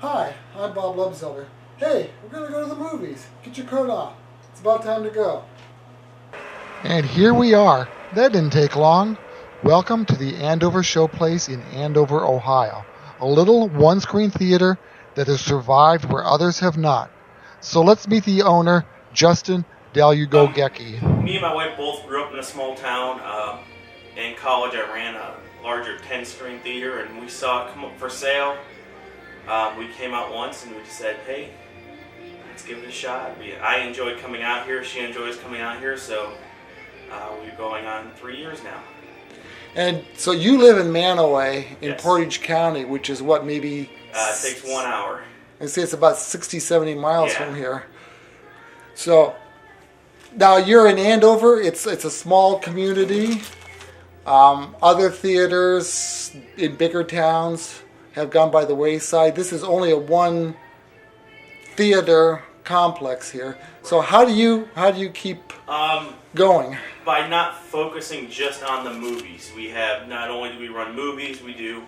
Hi, I'm Bob Lubzelder. Hey, we're going to go to the movies. Get your coat on. It's about time to go. And here we are. That didn't take long. Welcome to the Andover Showplace in Andover, Ohio, a little one-screen theater that has survived where others have not. So let's meet the owner, Justin Dlugokecki. Me and my wife both grew up in a small town. In college, I ran a larger 10-screen theater, and we saw it come up for sale. We came out once, and we just said, hey, let's give it a shot. I enjoy coming out here. She enjoys coming out here, so we're going on 3 years now. And so you live in Manaway in Yes. Portage County, which is what, maybe... It takes 1 hour. I'd say it's about 60, 70 miles Yeah. from here. So, now you're in Andover. It's a small community. Other theaters in bigger towns have gone by the wayside. This is only a one theater complex here. So how do you keep going? By not focusing just on the movies. We have, not only do we run movies, we do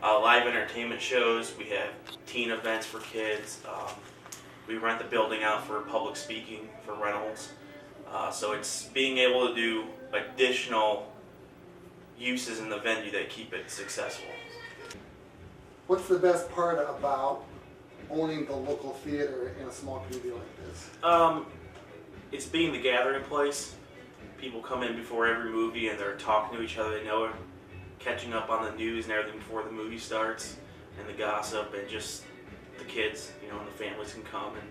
live entertainment shows, we have teen events for kids, we rent the building out for public speaking, for rentals. So it's being able to do additional uses in the venue that keep it successful. What's the best part about owning the local theater in a small community like this? It's being the gathering place. People come in before every movie and they're talking to each other. They know it, catching up on the news and everything before the movie starts, and the gossip, and just the kids, and the families can come and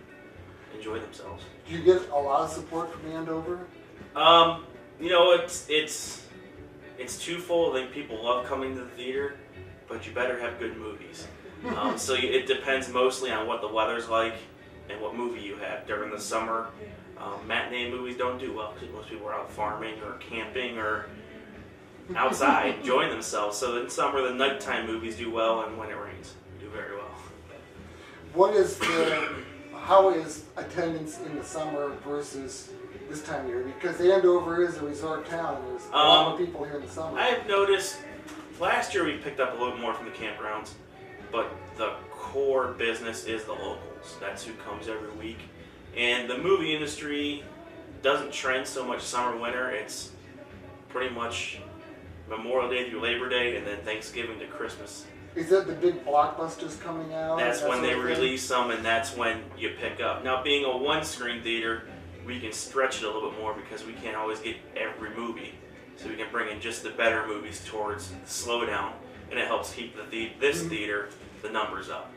enjoy themselves. Do you get a lot of support from Andover? It's twofold. I think people love coming to the theater, but you better have good movies. So it depends mostly on what the weather's like and what movie you have. During the summer, matinee movies don't do well because most people are out farming or camping or outside enjoying themselves. So in summer, the nighttime movies do well, and when it rains, they do very well. How is attendance in the summer versus this time of year? Because Andover is a resort town, and there's a lot more people here in the summer. I've noticed last year we picked up a little more from the campgrounds, but the core business is the locals. That's who comes every week. And the movie industry doesn't trend so much summer, winter. It's pretty much Memorial Day through Labor Day, and then Thanksgiving to Christmas. Is that the big blockbusters coming out? That's when they release them, and that's when you pick up. Now, being a one-screen theater, we can stretch it a little bit more because we can't always get every movie. So we can bring in just the better movies towards the slowdown, and it helps keep this theater, the numbers up.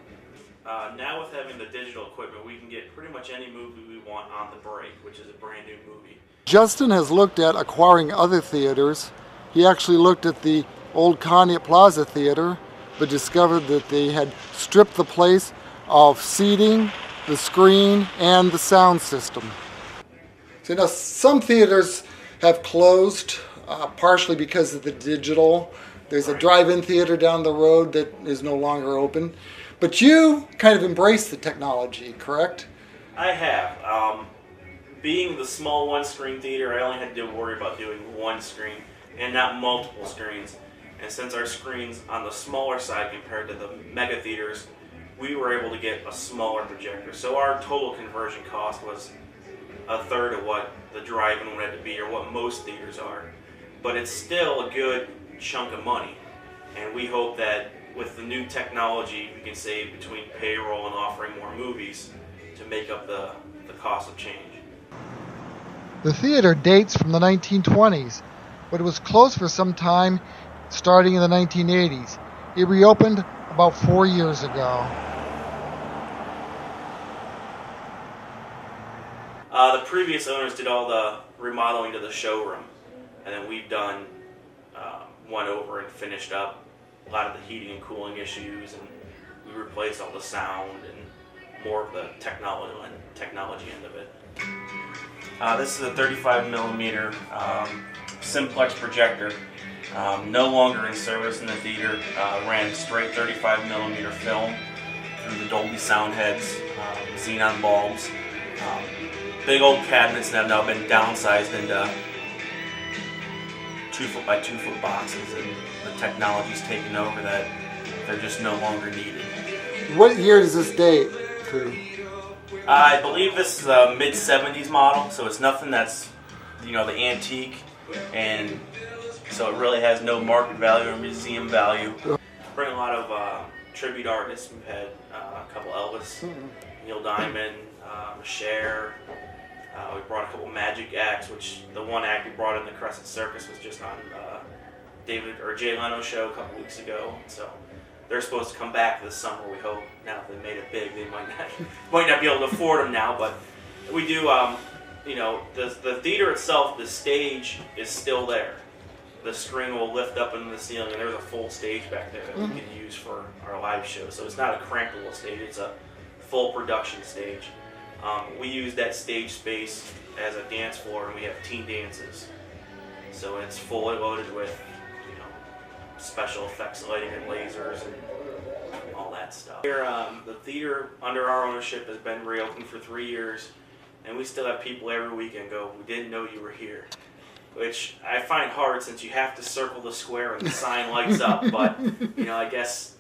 Now with having the digital equipment, we can get pretty much any movie we want on the break, which is a brand new movie. Justin has looked at acquiring other theaters. He actually looked at the old Conneaut Plaza Theater, but discovered that they had stripped the place of seating, the screen, and the sound system. So now some theaters have closed, partially because of the digital. There's a drive-in theater down the road that is no longer open. But you kind of embrace the technology, correct? I have. Being the small one-screen theater, I only had to worry about doing one screen and not multiple screens. And since our screen's on the smaller side compared to the mega theaters, we were able to get a smaller projector. So our total conversion cost was a third of what the drive-in would have to be, or what most theaters are. But it's still a good chunk of money. And we hope that with the new technology, we can save between payroll and offering more movies to make up the cost of change. The theater dates from the 1920s, but it was closed for some time starting in the 1980s. It reopened about 4 years ago. The previous owners did all the remodeling to the showroom, and then we've done went over and finished up a lot of the heating and cooling issues, and we replaced all the sound and more of the technology end of it. This is a 35 millimeter simplex projector. No longer in service in the theater. Ran straight 35 millimeter film through the Dolby sound heads, xenon bulbs. Big old cabinets that have now been downsized into 2 foot by 2 foot boxes, and the technology's taken over that they're just no longer needed. What year does this date to? I believe this is a mid-'70s model, so it's nothing that's, the antique, and so it really has no market value or museum value. Bring a lot of tribute artists. We've had a couple Elvis, Neil Diamond, Cher. We brought a couple magic acts, which the one act we brought in the Crescent Circus was just on Jay Leno's show a couple weeks ago. So they're supposed to come back this summer. We hope. Now if they made it big, they might not be able to afford them now. But we do. The theater itself, the stage is still there. The screen will lift up into the ceiling, and there's a full stage back there that we can use for our live show. So it's not a cramped little stage; it's a full production stage. We use that stage space as a dance floor, and we have teen dances. So it's fully loaded with, special effects lighting and lasers and all that stuff. Here, the theater under our ownership has been reopened for 3 years, and we still have people every weekend go, "We didn't know you were here," which I find hard since you have to circle the square and the sign lights up. But I guess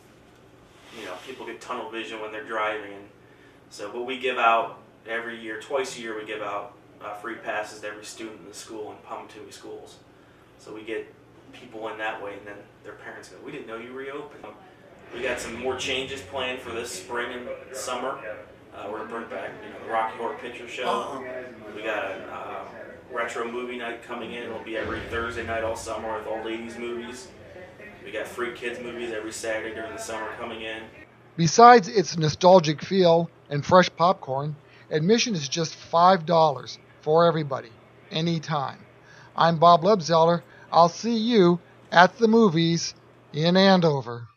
people get tunnel vision when they're driving, and but we give out every year, twice a year, we give out free passes to every student in the school in Palmatuy schools. So we get people in that way, and then their parents go, "We didn't know you reopened." We got some more changes planned for this spring and summer. We're going to bring back the Rocky Horror Picture Show. We got a retro movie night coming in. It'll be every Thursday night all summer with all ladies movies. We got free kids movies every Saturday during the summer coming in. Besides its nostalgic feel and fresh popcorn, admission is just $5 for everybody, anytime. I'm Bob Lebzeller. I'll see you at the movies in Andover.